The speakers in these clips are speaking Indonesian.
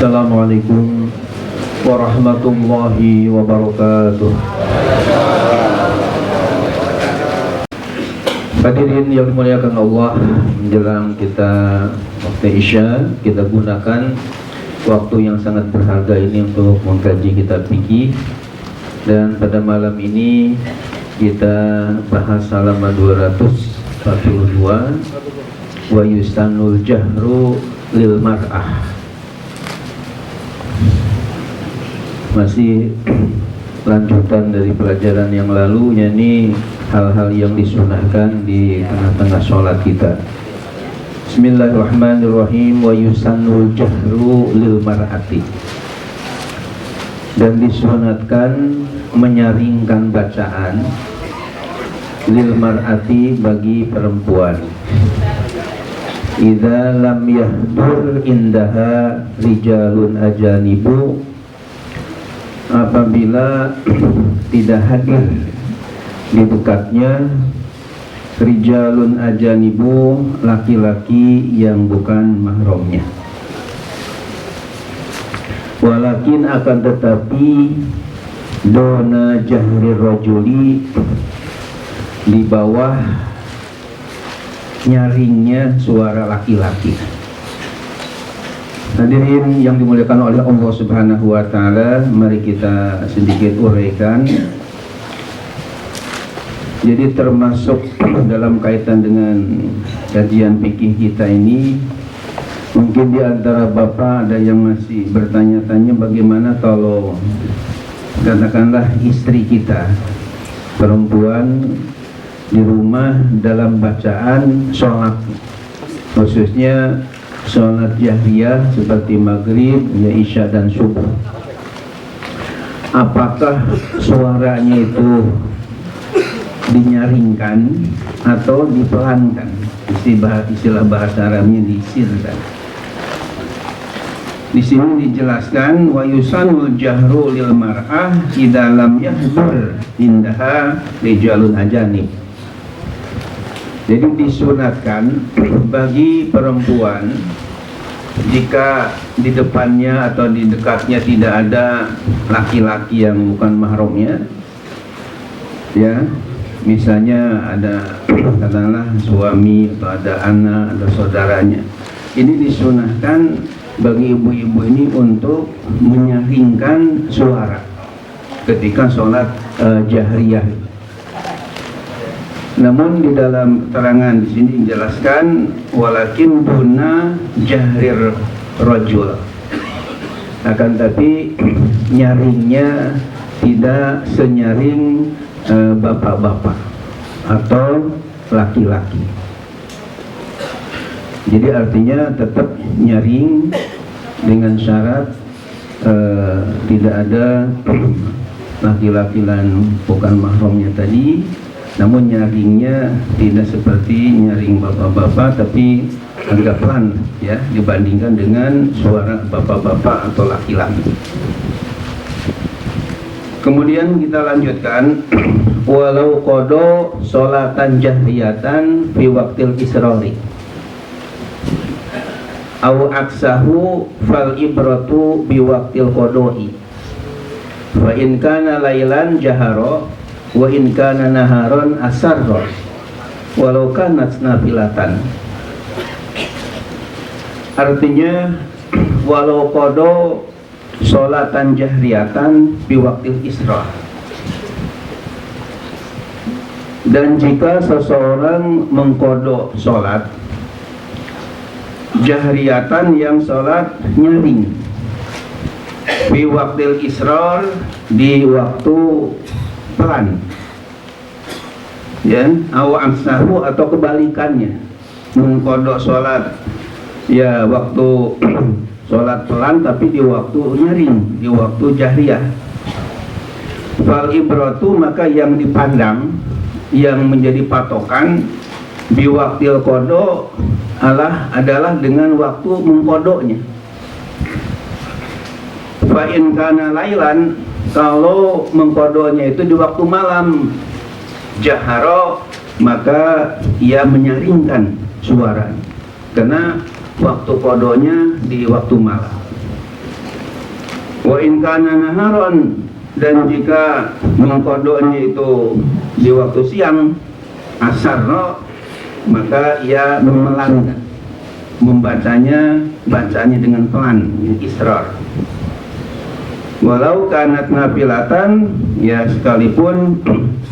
Assalamualaikum warahmatullahi wabarakatuh. Hadirin yang dimuliakan Allah, menjelang kita waktu Isya, kita gunakan waktu yang sangat berharga ini untuk mengkaji kitab fikih. Dan pada malam ini kita bahas halaman 242, wa yustanul jahru lil mar'ah. Masih lanjutan dari pelajaran yang lalu, yakni hal-hal yang disunahkan di tengah-tengah sholat kita. Bismillahirrahmanirrahim. Wa yusannul jahru lil mar'ati. Dan disunatkan menyaringkan bacaan lil mar'ati bagi perempuan. Idza lam yahdur indaha rijalun ajanibu, apabila tidak hadir di dekatnya rijalun ajanibu, laki-laki yang bukan mahramnya. Walakin akan tetapi dona jahri rajuli, di bawah nyaringnya suara laki-laki. Hadirin yang dimuliakan oleh Allah Subhanahu wa taala, mari kita sedikit uraikan. Jadi termasuk dalam kaitan dengan kajian fikih kita ini, mungkin di antara Bapak ada yang masih bertanya-tanya bagaimana kalau katakanlah istri kita perempuan di rumah dalam bacaan sholat, khususnya sholat jahriyah seperti maghrib, isya dan subuh. Apakah suaranya itu dinyaringkan atau dipelankan? Istilah bahasa Arabnya disirkan. Di sini dijelaskan wa yusanul jahru lil mar'ah idza lam yahdur indaha rijalun ajanib. Jadi disunatkan bagi perempuan jika di depannya atau di dekatnya tidak ada laki-laki yang bukan mahramnya, ya, misalnya ada katakanlah suami atau ada anak atau saudaranya, ini disunahkan bagi ibu-ibu ini untuk menyaringkan suara ketika sholat jahriyah. Namun di dalam keterangan di sini dijelaskan walakin duna jahrir rajul, akan tapi nyaringnya tidak senyaring bapak-bapak atau laki-laki. Jadi artinya tetap nyaring dengan syarat tidak ada laki-laki dan bukan mahramnya tadi. Namun nyaringnya tidak seperti nyaring bapak-bapak, tapi agak pelan ya dibandingkan dengan suara bapak-bapak atau laki-laki. Kemudian kita lanjutkan walau qada sholatan jahriyatan fi waqtil israri au aksahu fal ibratu bi waqtil qada'i fa in kana lailan jahara wa in kana naharon asarra walau kanat nafilatan. Artinya walau qada sholatan jahriyatan bi waqtil isra, dan jika seseorang mengkodok sholat jahriyatan yang sholat nyaring, bi waqtil israr, di waktu pelan, ya, awamsahu atau kebalikannya, mengkodok sholat ya waktu sholat pelan tapi di waktu nyaring, di waktu jahriyah. Fal ibratu, maka yang dipandang, yang menjadi patokan biwaktil kodo adalah dengan waktu mengkodoknya. Fa in kana lailan, kalau mengkodoknya itu di waktu malam, jaharo, maka ia menyaringkan suara karena waktu kodonya di waktu malam. Wa in kana naharon, dan jika mengkodoknya itu di waktu siang asar, maka ia memelankan, bacanya dengan pelan, israr. Walau kanat nafilatan, ya sekalipun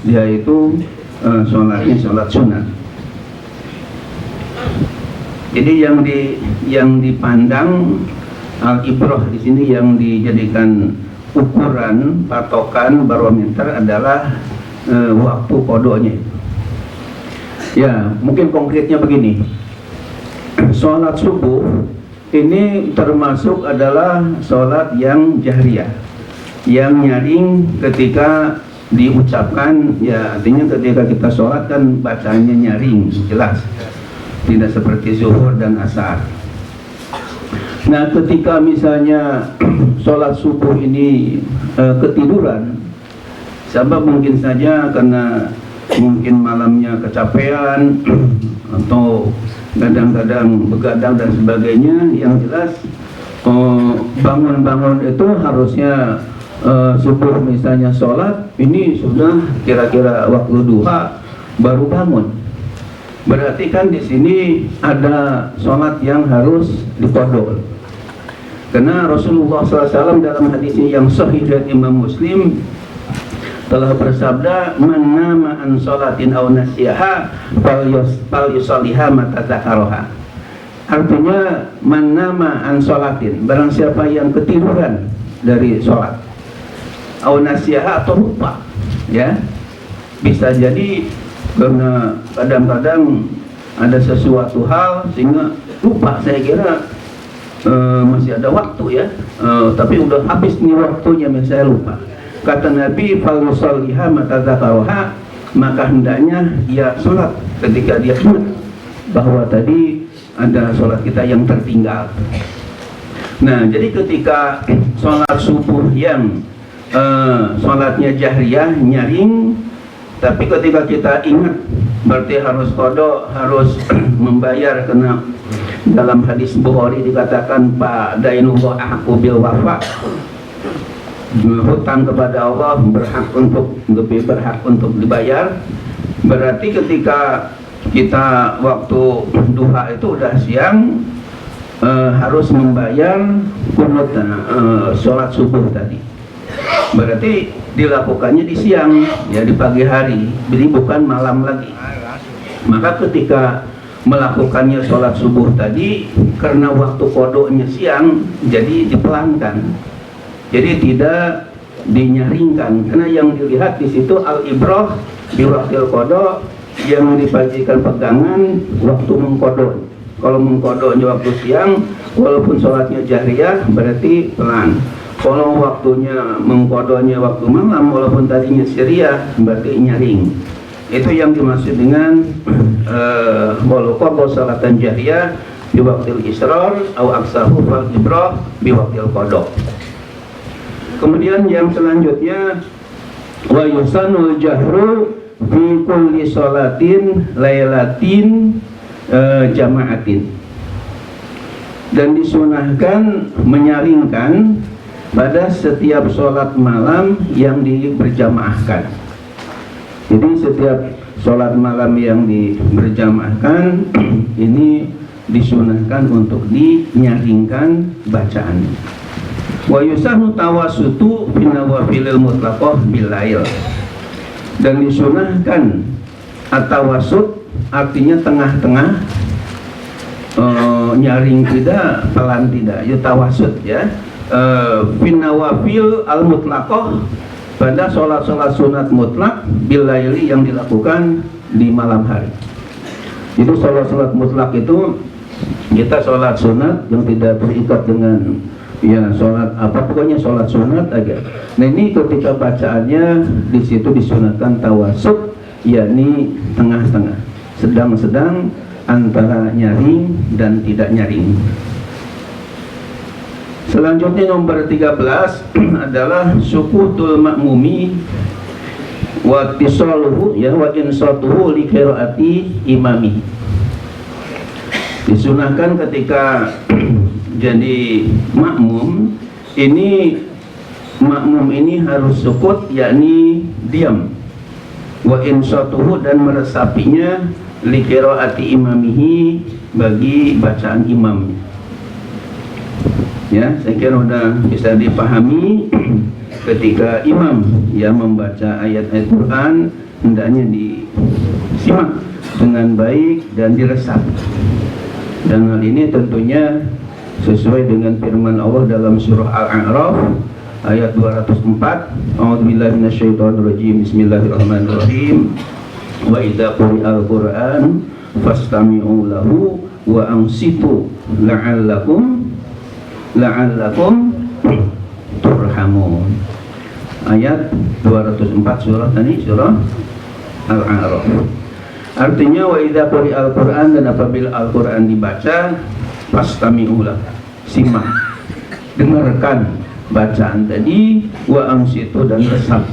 dia itu sholatnya sholat sunat. Jadi yang dipandang al-ibrah di sini, yang dijadikan ukuran patokan barometer adalah waktu kodoknya. Ya, mungkin konkretnya begini. Sholat subuh ini termasuk adalah sholat yang jahriyah, yang nyaring ketika diucapkan, ya artinya ketika kita sholat kan bacanya nyaring, jelas, tidak seperti zuhur dan asar. Nah, ketika misalnya sholat subuh ini ketiduran, sebab mungkin saja karena mungkin malamnya kecapean atau kadang-kadang begadang dan sebagainya, yang jelas bangun-bangun itu harusnya subuh misalnya sholat ini sudah kira-kira waktu duha baru bangun. Berarti kan di sini ada sholat yang harus dikodok. Karena Rasulullah SAW dalam hadisnya yang sahih dari Imam Muslim telah bersabda, man nama an sholatin aw nasiyaha fal yusalliha mata dzakaraha. Artinya man nama an sholatin, barang siapa yang ketiduran dari sholat, aw nasiyaha atau lupa, ya bisa jadi karena kadang-kadang ada sesuatu hal sehingga lupa, saya kira masih ada waktu ya, tapi udah habis nih waktunya, saya lupa. Kata Nabi, fal yusalliha mata dzakaraha, maka hendaknya ia sholat ketika dia ingat bahwa tadi ada sholat kita yang tertinggal. Nah, jadi ketika sholat subuh yang sholatnya jahriyah, nyaring, tapi ketika kita ingat berarti harus qada, harus membayar, karena dalam hadis Bukhari dikatakan Pak Dainullah ahqqu bil wafa, hutang kepada Allah lebih berhak untuk dibayar. Berarti ketika kita waktu duha itu udah siang, harus membayar kunut sholat subuh tadi. Berarti dilakukannya di siang, ya di pagi hari, jadi bukan malam lagi. Maka ketika melakukannya sholat subuh tadi, karena waktu kodoknya siang, jadi dipelankan. Jadi tidak dinyaringkan, karena yang dilihat di situ al-ibrah di waktil kodok, yang dibajikan pegangan waktu mengkodok. Kalau mengkodoknya waktu siang, walaupun sholatnya jahriyah, berarti pelan. Kalau waktunya mengkodoknya waktu malam, walaupun tadinya siriyah, berarti nyaring. Itu yang dimaksud dengan walau qada salatan jahriyah bi waqtil israr au aksahu fal ibrah bi waqtil qada. Kemudian yang selanjutnya, wa yusanul jahru fi kulli sholatin lailatin jama'atin, dan disunahkan menyaringkan pada setiap sholat malam yang berjamaahkan. Jadi setiap sholat malam yang berjamaahkan ini disunahkan untuk dinyaringkan bacaan. Wa yusannu tawassutu fi nawafilil mutlaqah bilail, dan disunahkan at-tawassut, artinya tengah-tengah, nyaring tidak, pelan tidak, ya tawassut ya. Fi nawafil al mutlaqah, pada sholat-sholat sunat mutlak bilaili, yang dilakukan di malam hari. Jadi sholat-sholat mutlak itu kita sholat sunat yang tidak terikat dengan ya sholat apa, pokoknya sholat sunat aja. Nah ini ketika bacaannya di situ disunatkan tawassut, yakni tengah-tengah, sedang-sedang antara nyaring dan tidak nyaring. Selanjutnya nomor 13 adalah sukutul ma'mumi wa tisaluhu, ya, wa insatuhu li qiraati imami. Disunahkan ketika jadi makmum ini makmum ini harus sukut, yakni diam. Wa insatuhu, dan meresapinya, li qiraati imamihi, bagi bacaan imamnya. Ya, saya kira sudah bisa dipahami ketika imam yang membaca ayat-ayat Quran hendaknya disimak dengan baik dan diresap. Dan hal ini tentunya sesuai dengan firman Allah dalam surah Al-A'raf ayat 204. A'udzubillahi minasyaitonirrajim. Bismillahirrahmanirrahim. Wa idza quri'al Qur'an fastami'u lahu wa ansitu la'allakum turhamun. Ayat 204 surah tadi, surah Al-A'raf. Artinya wa idza quri'al Qur'an, dan apabila Al-Qur'an dibaca, fastami'u lahu, simak, dengarkan bacaan tadi, wa ansitu, dan resap,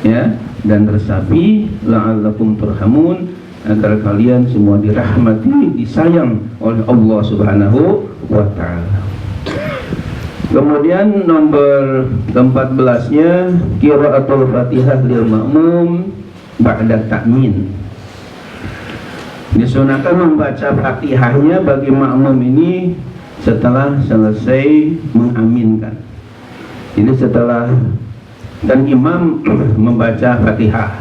ya, dan resapi, la'allakum turhamun, agar kalian semua dirahmati, disayang oleh Allah Subhanahu wa ta'ala. Kemudian nomor 14-nya qiraatul Fatihah lil ma'mum ba'da ta'min. Disunahkan membaca Fatihahnya bagi makmum ini setelah selesai mengaminkan. Jadi setelah dan imam membaca Fatihah,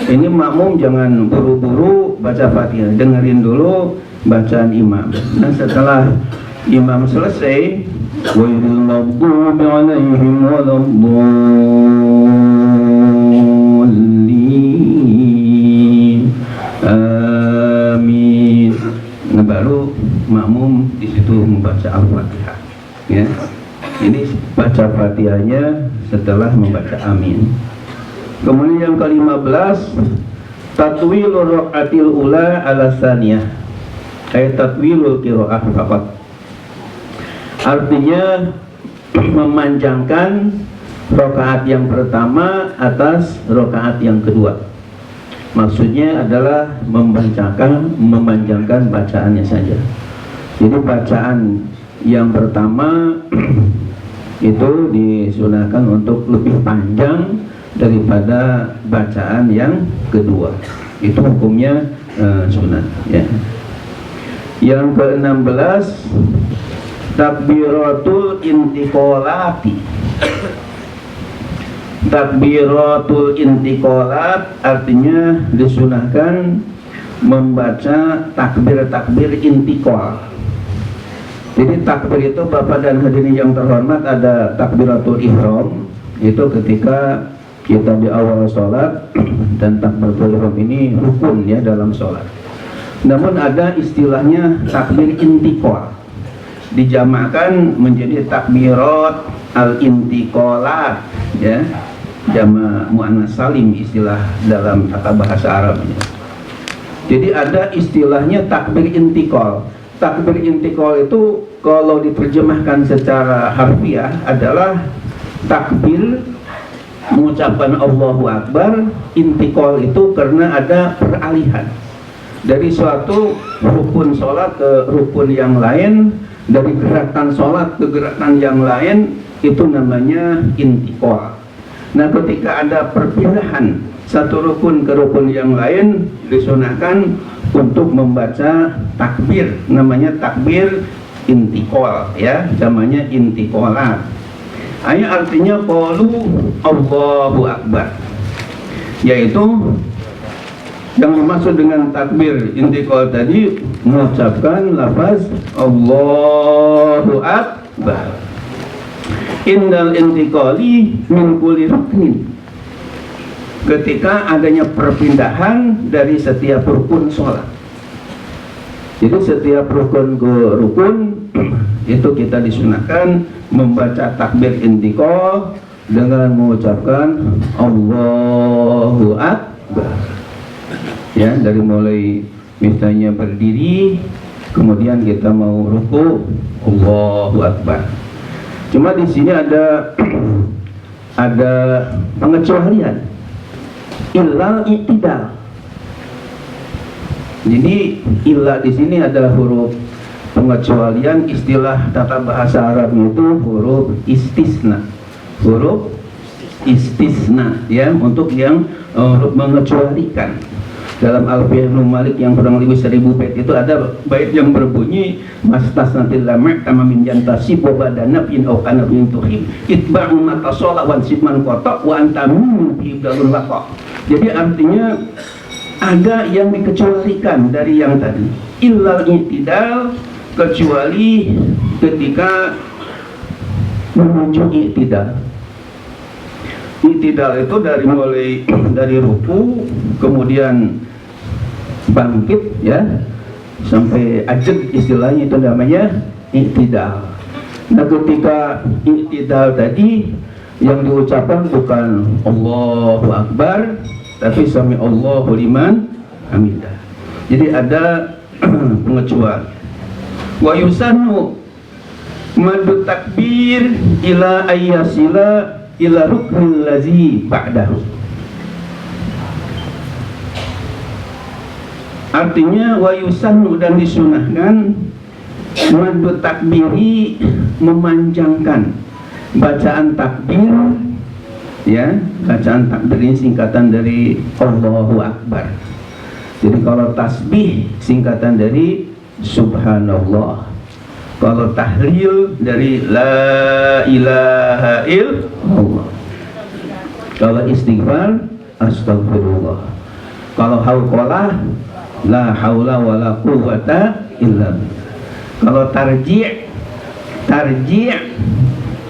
ini makmum jangan buru-buru baca Fatihah, dengerin dulu bacaan imam. Dan setelah imam selesai, ghairil maghdubi 'alaihim waladdallin, amin. Nah, baru makmum di situ membaca Al-Fatihah. Ya, ini baca Fatihahnya setelah membaca amin. Kemudian yang ke-15, tatwilur raqatil ula ala tsaniyah, ay tatwilul qiraah faqat. Artinya memanjangkan rakaat yang pertama atas rakaat yang kedua. Maksudnya adalah memanjangkan bacaannya saja. Jadi bacaan yang pertama itu disunahkan untuk lebih panjang daripada bacaan yang kedua. Itu hukumnya sunat, ya. Yang ke-16, takbiratul intiqalati. Takbiratul intiqalat artinya disunahkan membaca takbir-takbir intiqal. Jadi takbir itu, Bapak dan hadirin yang terhormat, ada takbiratul ihram, itu ketika kita di awal sholat, dan takbiratul ihram ini rukun ya dalam sholat. Namun ada istilahnya takbir intiqal, dijamakkan menjadi takbirat al-intiqalat, ya, jama' muannas salim istilah dalam tata bahasa Arabnya. Jadi ada istilahnya takbir intiqal. Takbir intiqal itu kalau diterjemahkan secara harfiah adalah takbir mengucapkan Allahu Akbar. Intiqal itu karena ada peralihan dari suatu rukun sholat ke rukun yang lain, dari gerakan sholat ke gerakan yang lain, itu namanya intiqal. Nah, ketika ada perpindahan satu rukun ke rukun yang lain, disunahkan untuk membaca takbir, namanya takbir intiqal, ya, namanya intiqalat. Ayat artinya qalu Allahu Akbar, yaitu yang dimaksud dengan takbir intiqal tadi mengucapkan lafaz Allahu Akbar indal intiqali min kulli ruknin, ketika adanya perpindahan dari setiap rukun sholat. Jadi setiap rukun ke rukun itu kita disunahkan membaca takbir intiqal dengan mengucapkan Allahu Akbar. Ya, dari mulai misalnya berdiri, kemudian kita mau ruku, Allahu Akbar. Cuma di sini ada pengecualian, illal i'tidal. Jadi illa di sini ada huruf pengecualian, istilah tata bahasa Arabnya itu huruf istisna. huruf istisna ya, untuk yang mengecualikan. Dalam Alfiyah Ibnu Malik yang kurang lebih 1000 bait itu ada bait yang berbunyi mastasnatil lama' tamamin yantasib wa badana bin au kana bin tuhib itba'u matasala wan sidman qata wa antamin fi dalul waqa. Jadi artinya ada yang dikecualikan dari yang tadi, illal i'tidal, kecuali ketika menuju i'tidal. I'tidal itu dari ruku kemudian bangkit ya sampai ajeg, istilahnya itu namanya i'tidal. Nah, ketika i'tidal tadi yang diucapkan bukan Allahu Akbar tapi sami Allahu liman hamidah. Jadi ada pengecualian. Wa yusannu madu takbir ila ayyasila ila ruknil ladzi ba'dahu. Artinya wa yusannu, dan disunahkan madu takbiri, memanjangkan bacaan takbir ya. Bacaan takbir ini singkatan dari Allahu Akbar. Jadi kalau tasbih singkatan dari Subhanallah, kalau tahlil dari La ilaha illallah, kalau istighfar astagfirullah, kalau hauqalah la haula wala quwwata illa billah, kalau tarji'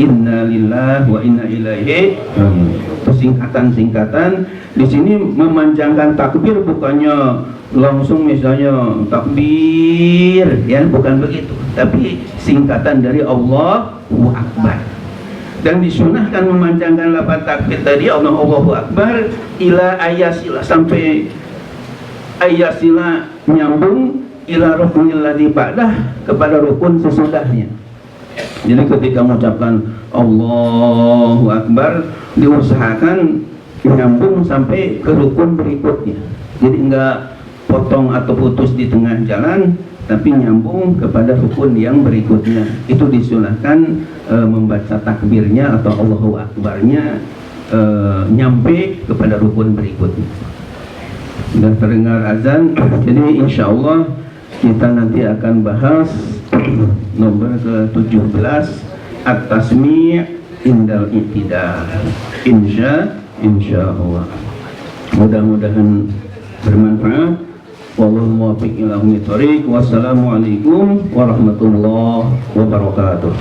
inna lillahi wa inna ilaihi raji'un. Singkatan-singkatan di sini memanjangkan takbir, bukannya langsung misalnya takbir ya, bukan begitu, tapi singkatan dari Allahu Akbar. Dan disunahkan memanjangkan lafaz takbir tadi Allahu Akbar ila ayasila, sampai ayasila nyambung ila ruknil ladzi ba'dah, kepada rukun sesudahnya. Jadi ketika mengucapkan Allahu Akbar diusahakan nyambung sampai ke rukun berikutnya. Jadi enggak potong atau putus di tengah jalan, tapi nyambung kepada rukun yang berikutnya. Itu disunahkan membaca takbirnya atau Allahu Akbarnya nyampe kepada rukun berikutnya. Sudah terdengar azan, jadi insya Allah kita nanti akan bahas nomor ke-17 at-tasmi' indal i'tidal. Insya Allah. Mudah-mudahan bermanfaat. Wallahu muwaffiq ila aqwamit thoriq. Wassalamualaikum warahmatullahi wabarakatuh.